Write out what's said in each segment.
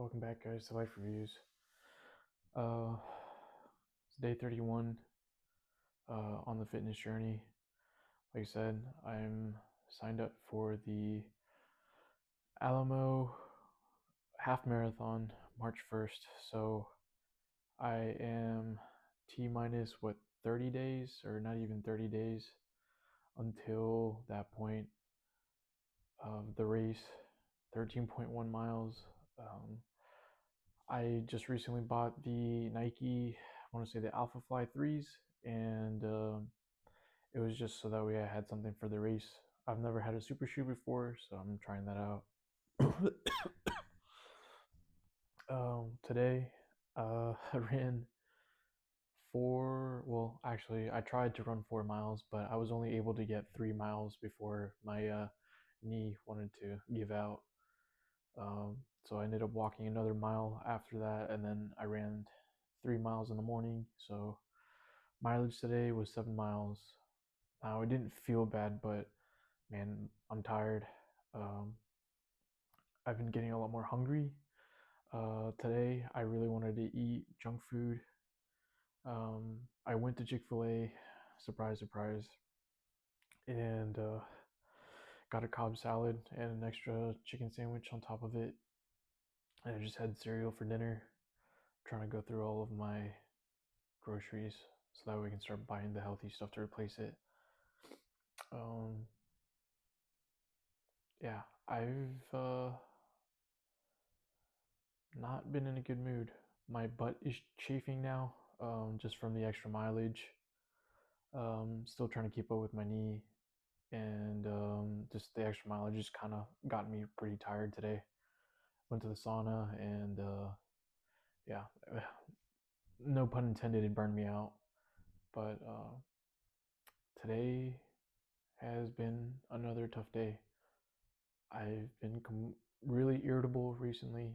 Welcome back, guys, to Life Reviews. Uh, it's day 31 on the fitness journey. Like I said, I'm signed up for the Alamo half marathon March 1st. So I am T minus 30 days, or not even 30 days until that point of the race, 13.1 miles. Um, I just recently bought the Nike, I want to say the Alpha Fly 3s, and it was just so that way I had something for the race. I've never had a super shoe before, so I'm trying that out. Today, I ran actually, I tried to run 4 miles, but I was only able to get 3 miles before my knee wanted to give out. So I ended up walking another mile after that, and then I ran 3 miles in the morning. So mileage today was 7 miles. Now it didn't feel bad, but man, I'm tired. Um, I've been getting a lot more hungry. Today I really wanted to eat junk food. I went to Chick-fil-A, surprise, surprise, and got a Cobb salad and an extra chicken sandwich on top of it. And I just had cereal for dinner, trying to go through all of my groceries so that we can start buying the healthy stuff to replace it. Um, yeah, I've not been in a good mood. My butt is chafing now, just from the extra mileage. Still trying to keep up with my knee, and just the extra mileage just kind of got me pretty tired today. Went to the sauna, and yeah, no pun intended, it burned me out. But today has been another tough day. I've been really irritable recently.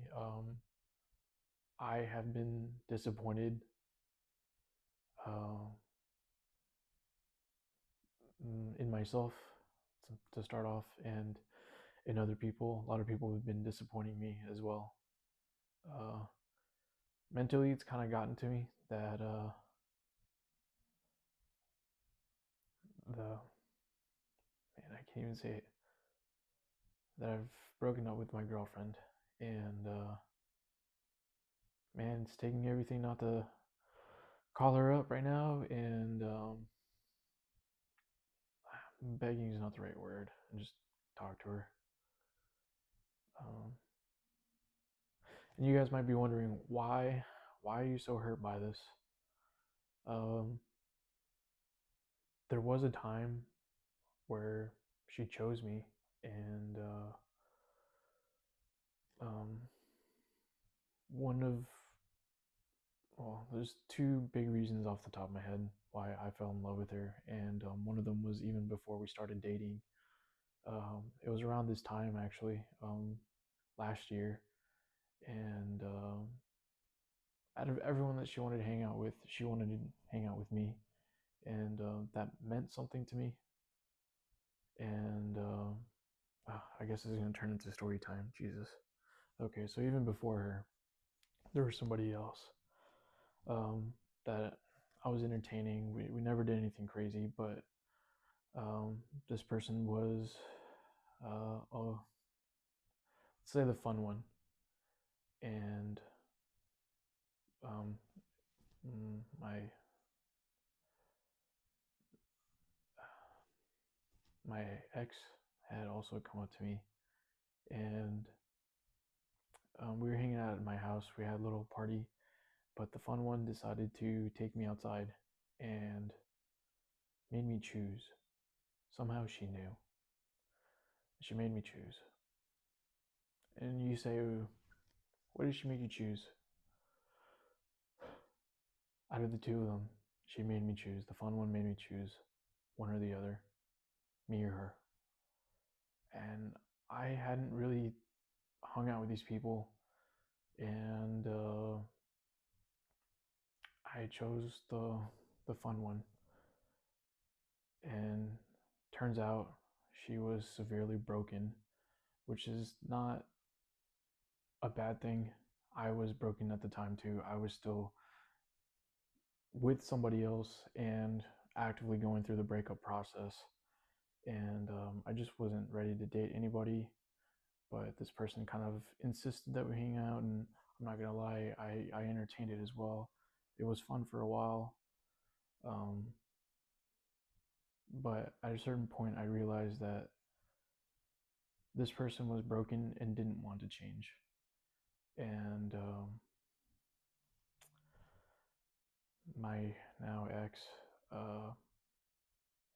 I have been disappointed uh, in myself to start off, and in other people. A lot of people have been disappointing me as well. Uh, Mentally, it's kind of gotten to me that the man, I can't even say it, that I've broken up with my girlfriend, and man, it's taking everything not to call her up right now, and begging is not the right word, and just talk to her. Um, and you guys might be wondering why are you so hurt by this? Um, there was a time where she chose me, and um, one of there's two big reasons off the top of my head why I fell in love with her, and one of them was even before we started dating. It was around this time actually, last year, and out of everyone that she wanted to hang out with, she wanted to hang out with me, and that meant something to me. And I guess this is gonna turn into story time. Jesus. Okay, so even before her, there was somebody else um, that I was entertaining. We never did anything crazy, but this person was, let's say, the fun one. And um, my ex had also come up to me, and we were hanging out at my house. We had a little party, but the fun one decided to take me outside and made me choose. Somehow she knew. She made me choose. And you say, what did she make you choose? Out of the two of them, she made me choose. The fun one made me choose one or the other, me or her. And I hadn't really hung out with these people, and I chose the fun one. And turns out she was severely broken, which is not a bad thing. I was broken at the time too. I was still with somebody else and actively going through the breakup process. And I just wasn't ready to date anybody. But this person kind of insisted that we hang out, and I'm not gonna lie, I entertained it as well. It was fun for a while, um, but at a certain point, I realized that this person was broken and didn't want to change. And my now ex, uh,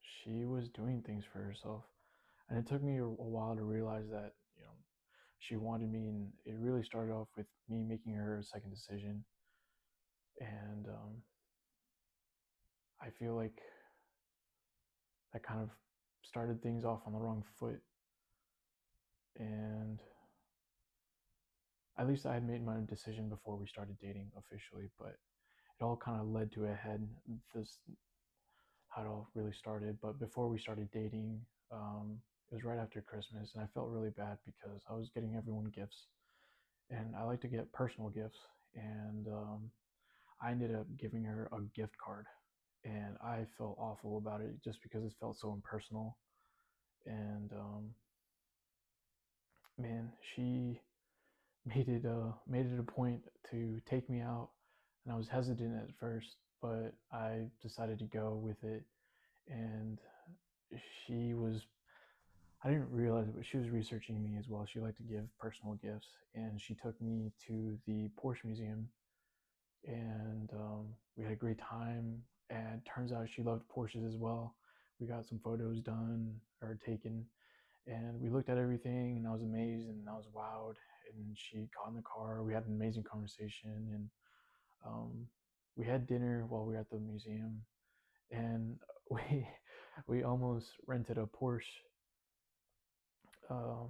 she was doing things for herself, and it took me a while to realize that she wanted me, and it really started off with me making her a second decision. And I feel like that kind of started things off on the wrong foot. And at least I had made my decision before we started dating officially, but it all kind of led to a head. This how it all really started. But before we started dating, it was right after Christmas, and I felt really bad because I was getting everyone gifts, and I like to get personal gifts. And I ended up giving her a gift card, and I felt awful about it just because it felt so impersonal. And man, she made it a point to take me out, and I was hesitant at first, but I decided to go with it. And she was I didn't realize it, but she was researching me as well. She liked to give personal gifts, and she took me to the Porsche Museum, and we had a great time. And turns out she loved Porsches as well. We got some photos done or taken, and we looked at everything, and I was amazed and I was wowed. And she got in the car. We had an amazing conversation, and um, we had dinner while we were at the museum, and we we almost rented a Porsche uh,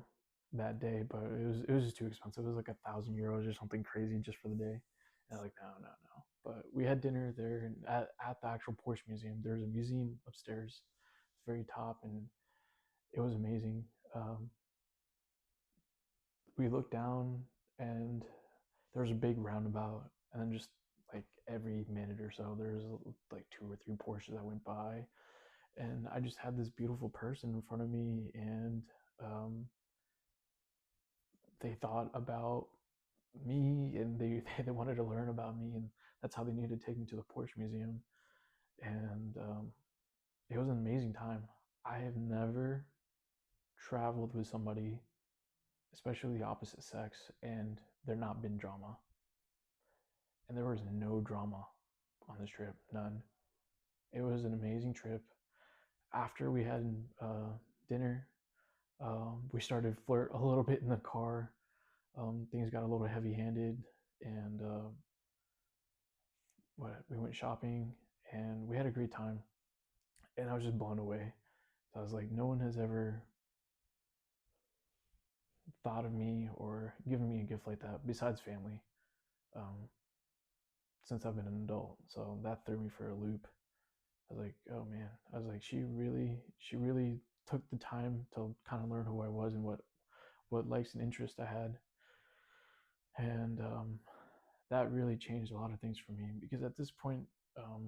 that day, but it was just too expensive. It was like €1,000 or something crazy just for the day. And I was like, no, no, no. But we had dinner there, and at the actual Porsche Museum. There's a museum upstairs, very top, and it was amazing. We looked down, and there was a big roundabout, and then just like every minute or so, there's like two or three Porsches that went by, and I just had this beautiful person in front of me, and um, they thought about me, and they wanted to learn about me, and that's how they needed to take me to the Porsche Museum. And it was an amazing time. I have never traveled with somebody, especially the opposite sex, and there not been drama. And there was no drama on this trip, none. It was an amazing trip. After we had dinner, we started to flirt a little bit in the car. Things got a little heavy-handed, and we went shopping, and we had a great time. And I was just blown away. So I was like, no one has ever thought of me or given me a gift like that besides family, um, since I've been an adult. So that threw me for a loop. I was like, oh man. I was like, she really took the time to kind of learn who I was and what likes and interests I had. And that really changed a lot of things for me because at this point,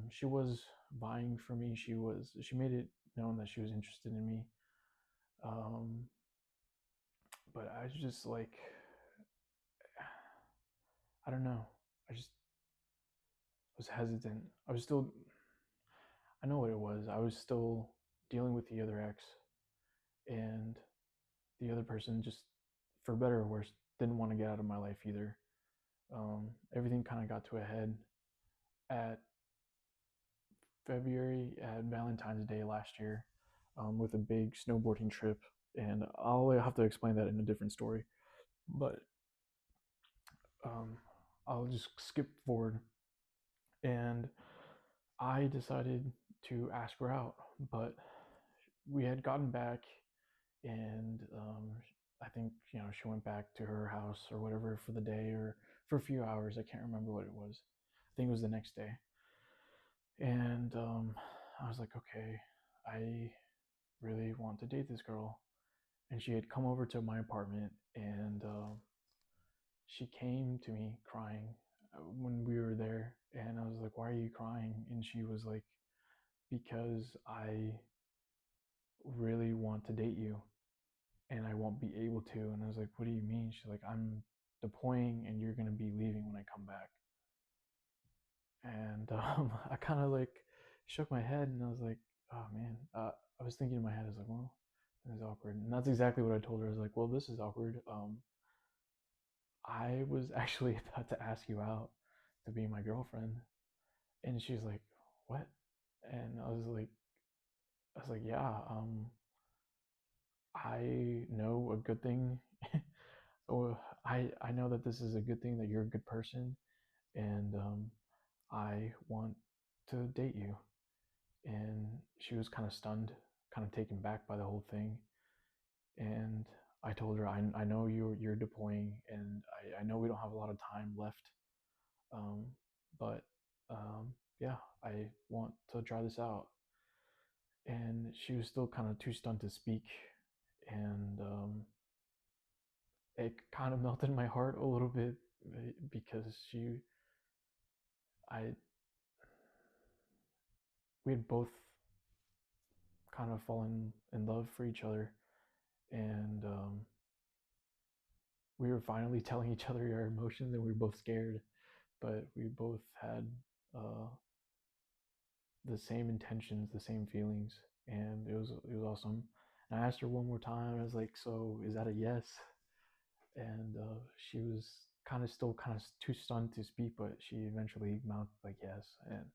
she was vying for me. She made it known that she was interested in me. Um, but I was just like, I don't know. I just was hesitant. I know what it was. I was still dealing with the other ex, and the other person just, for better or worse, didn't want to get out of my life either. Everything kind of got to a head at February at Valentine's Day last year, with a big snowboarding trip, and I'll have to explain that in a different story. But um, I'll just skip forward, and I decided to ask her out, but we had gotten back, and I think she went back to her house or whatever for the day or for a few hours. I can't remember what it was. I think it was the next day, and I was like, okay, I really want to date this girl, and she had come over to my apartment, and she came to me crying when we were there, and I was like, "Why are you crying?" And she was like, "Because I really want to date you and I won't be able to." And I was like, "What do you mean?" She's like, "I'm deploying and you're going to be leaving when I come back." And I kind of like shook my head and I was like, "Oh man." I was thinking in my head, I was like, "Well, this is awkward." And that's exactly what I told her. I was like, "Well, this is awkward. I was actually about to ask you out to be my girlfriend." And she's like, "What?" And I was like, "Yeah, I know a good thing. Or I know that this is a good thing, that you're a good person, and I want to date you." And she was kind of stunned, kind of taken back by the whole thing. And I told her, I know you're deploying, and I know we don't have a lot of time left, um, but yeah, I want to try this out. And she was still kind of too stunned to speak, and it kind of melted my heart a little bit because I, we had both kind of fallen in love for each other, and we were finally telling each other our emotions, and we were both scared, but we both had uh, the same intentions, the same feelings, and it was awesome. And I asked her one more time. I was like, "So is that a yes?" And she was kind of too stunned to speak, but she eventually mouthed like yes. And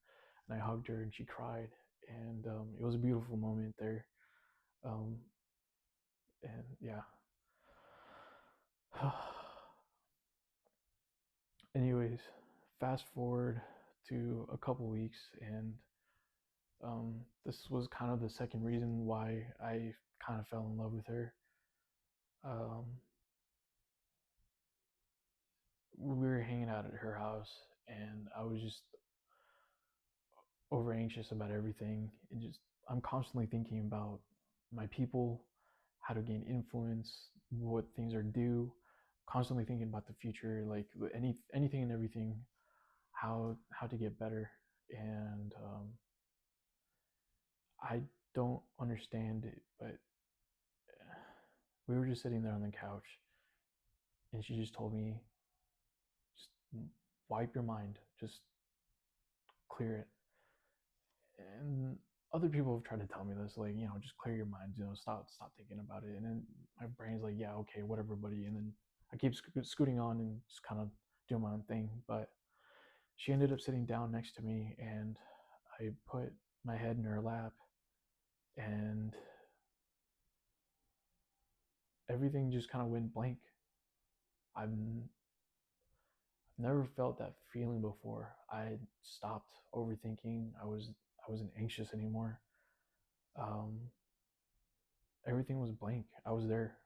I hugged her, and she cried, and it was a beautiful moment there. Um, and yeah. Anyways, fast forward to a couple weeks, and this was kind of the second reason why I kind of fell in love with her. Um, we were hanging out at her house, and I was just over anxious about everything. And just I'm constantly thinking about my people, how to gain influence, what things are due. Constantly thinking about the future, like anything and everything, how to get better. And I don't understand it, but we were just sitting there on the couch, and she just told me, just wipe your mind, just clear it. And other people have tried to tell me this, like, just clear your mind, stop thinking about it. And then my brain's like, yeah, okay, whatever, buddy. And then I keep scooting on and just kind of doing my own thing. But she ended up sitting down next to me, and I put my head in her lap, and everything just kind of went blank. I've never felt that feeling before. I stopped overthinking. I wasn't anxious anymore. Um, Everything was blank. I was there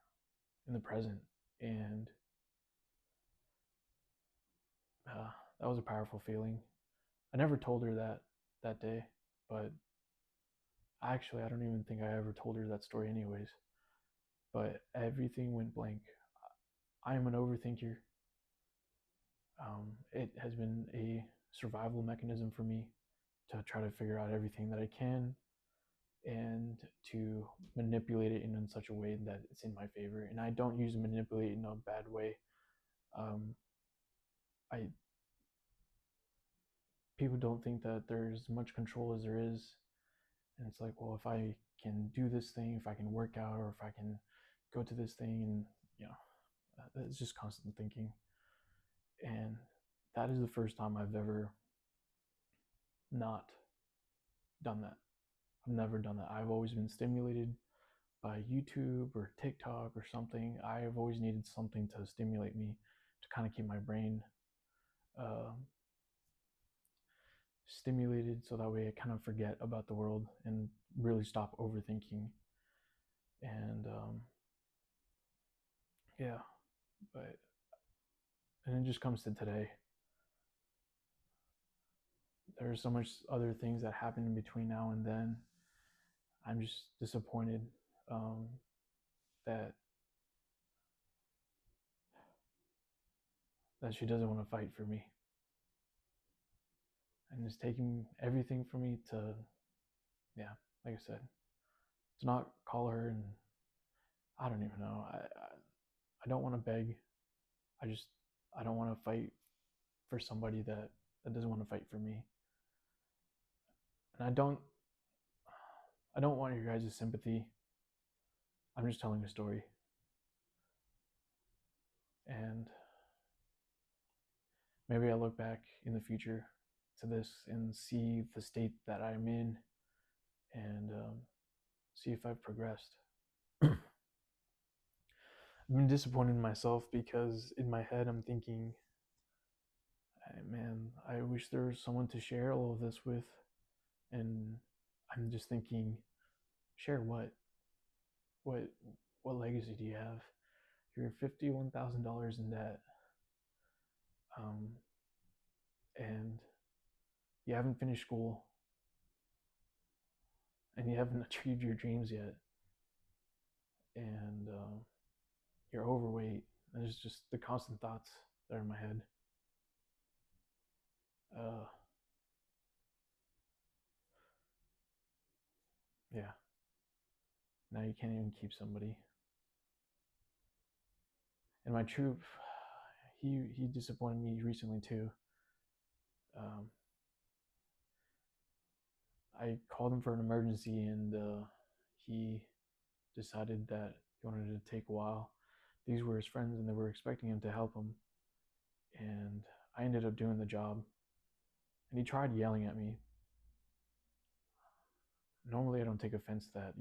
in the present, and uh, that was a powerful feeling. I never told her that day, but actually, I don't even think I ever told her that story, anyways. But everything went blank. I am an overthinker. It has been a survival mechanism for me to try to figure out everything that I can and to manipulate it in such a way that it's in my favor. And I don't use manipulate in a bad way. Um, I People don't think that there's as much control as there is, and it's like, well, if I can do this thing, if I can work out, or if I can go to this thing, and you know, it's just constant thinking. And that is the first time I've ever not done that. I've never done that. I've always been stimulated by YouTube or TikTok or something. I've always needed something to stimulate me to kind of keep my brain uh, stimulated, so that way I kind of forget about the world and really stop overthinking. And yeah, but and it just comes to today. There's so much other things that happen in between now and then. I'm just disappointed um, that that she doesn't want to fight for me, and it's taking everything for me to, yeah, like I said, to not call her. And I don't even know. I don't want to beg. I just I don't want to fight for somebody that doesn't want to fight for me. And I don't want your guys' sympathy. I'm just telling a story. And maybe I look back in the future to this and see the state that I'm in, and see if I've progressed. I've been disappointed in myself because in my head I'm thinking, hey, man, I wish there was someone to share all of this with. And I'm just thinking, share what? What what legacy do you have? You're $51,000 in debt, um, and you haven't finished school, and you haven't achieved your dreams yet, and you're overweight. And it's just the constant thoughts that are in my head. Uh, yeah. Now you can't even keep somebody. And my troop, he disappointed me recently too. Um, I called him for an emergency, and he decided that he wanted to take a while. These were his friends, and they were expecting him to help him. And I ended up doing the job. And he tried yelling at me. Normally, I don't take offense to that.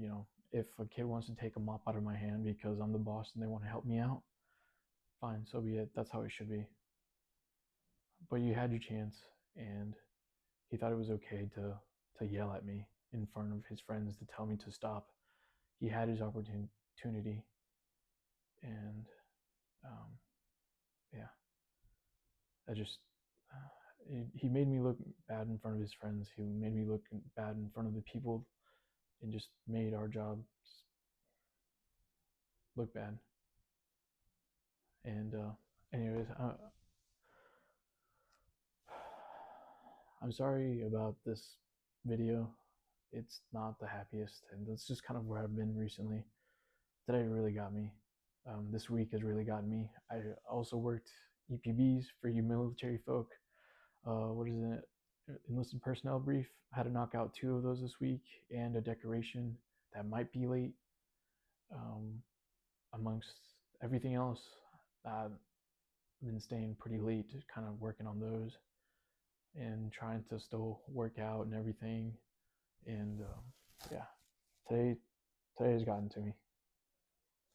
If a kid wants to take a mop out of my hand because I'm the boss and they want to help me out, fine, so be it. That's how it should be. But you had your chance, and he thought it was okay to yell at me in front of his friends to tell me to stop. He had his opportunity, and yeah, I just he made me look bad in front of his friends. He made me look bad in front of the people, and just made our job look bad. And anyways, I'm sorry about this video. It's not the happiest, and that's just kind of where I've been recently. Today really got me. This week has really gotten me. I also worked EPBs for you military folk. What is it? Enlisted personnel brief. I had to knock out 2 of those this week, and a decoration that might be late. Amongst everything else, I've been staying pretty late, kind of working on those and trying to still work out and everything. And yeah, today has gotten to me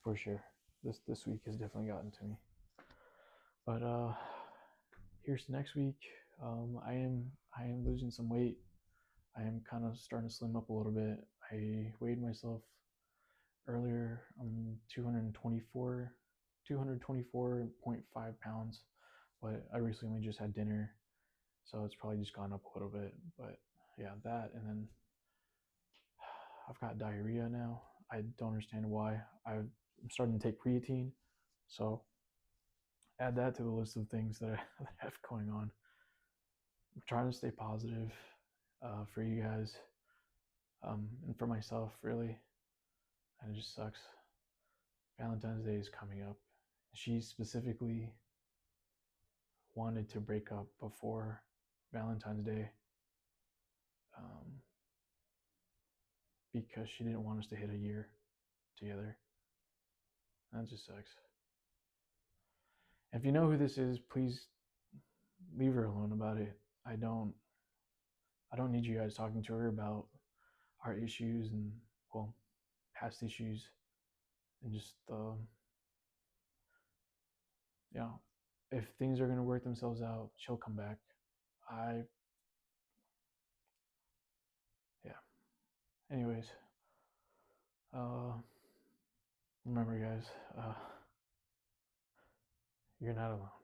for sure. This week has definitely gotten to me. But here's to next week. I am losing some weight. I am kind of starting to slim up a little bit. I weighed myself earlier. 224.5 pounds, but I recently just had dinner, so it's probably just gone up a little bit. But yeah, that, and then I've got diarrhea now. I don't understand why. I'm starting to take creatine, so add that to the list of things that I have going on. I'm trying to stay positive for you guys, and for myself, really. And it just sucks. Valentine's Day is coming up. She specifically wanted to break up before Valentine's Day, because she didn't want us to hit a year together. That just sucks. If you know who this is, please leave her alone about it. I don't need you guys talking to her about our issues and, well, past issues, and just if things are going to work themselves out, she'll come back. Yeah. Anyways, remember, guys, you're not alone.